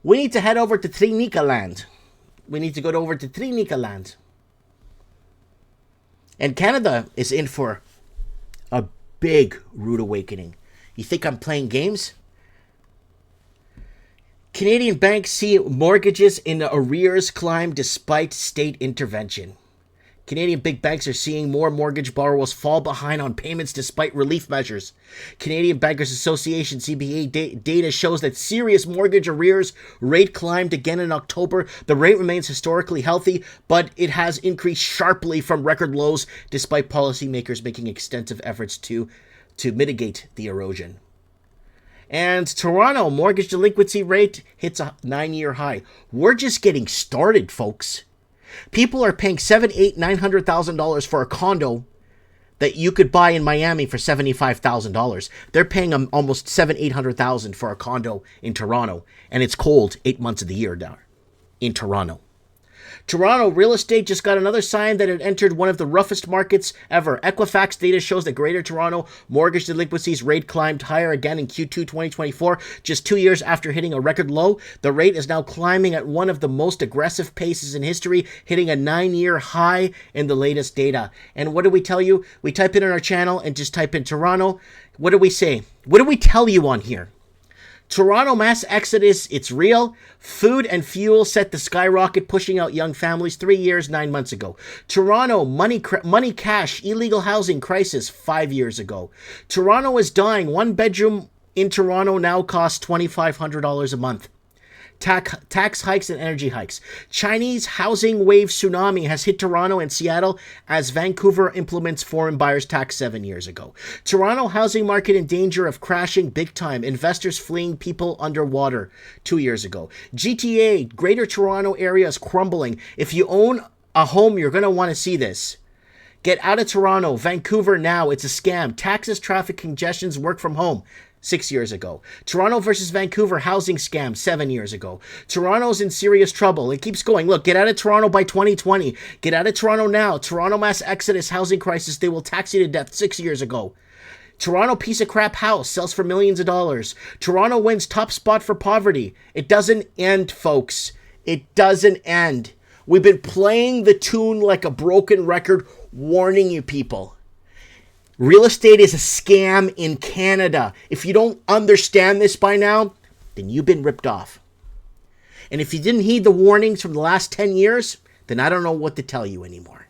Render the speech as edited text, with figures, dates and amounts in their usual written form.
We need to head over to Trinica land. We need to go over to Trinica land. And Canada is in for a big rude awakening. You think I'm playing games? Canadian banks see mortgages in arrears climb despite state intervention. Canadian big banks are seeing more mortgage borrowers fall behind on payments despite relief measures. Canadian Bankers Association CBA data shows that serious mortgage arrears rate climbed again in October. The rate remains historically healthy, but it has increased sharply from record lows despite policymakers making extensive efforts to mitigate the erosion. And Toronto mortgage delinquency rate hits a 9-year high. We're just getting started, folks. People are paying $700,000, $900,000 for a condo that you could buy in Miami for $75,000. They're paying almost $700,000, $800,000 for a condo in Toronto, and it's cold 8 months of the year down in Toronto. Toronto real estate just got another sign that it entered one of the roughest markets ever. Equifax data shows that Greater Toronto mortgage delinquencies rate climbed higher again in Q2 2024, just 2 years after hitting a record low. The rate is now climbing at one of the most aggressive paces in history, hitting a 9-year high in the latest data. And what do we tell you? We type in on our channel and just type in Toronto. What do we say? What do we tell you on here? Toronto mass exodus, it's real. Food and fuel set to skyrocket, pushing out young families 3 years, 9 months ago. Toronto money cash, illegal housing crisis 5 years ago. Toronto is dying. 1 bedroom in Toronto now costs $2,500 a month. Tax hikes and energy hikes. Chinese housing wave tsunami has hit Toronto and Seattle as Vancouver implements foreign buyers tax 7 years ago. Toronto housing market in danger of crashing big time. Investors fleeing, people underwater 2 years ago. GTA, Greater Toronto area is crumbling. If you own a home, you're going to want to see this. Get out of Toronto. Vancouver now. It's a scam. Taxes, traffic congestions, work from home. 6 years ago. Toronto versus Vancouver housing scam 7 years ago. Toronto's in serious trouble. It keeps going. Look, get out of Toronto by 2020. Get out of Toronto now. Toronto mass exodus housing crisis. They will tax you to death 6 years ago. Toronto piece of crap house sells for millions of dollars. Toronto wins top spot for poverty. It doesn't end, folks. It doesn't end. We've been playing the tune like a broken record, warning you people. Real estate is a scam in Canada. If you don't understand this by now, then you've been ripped off. And if you didn't heed the warnings from the last 10 years, then I don't know what to tell you anymore.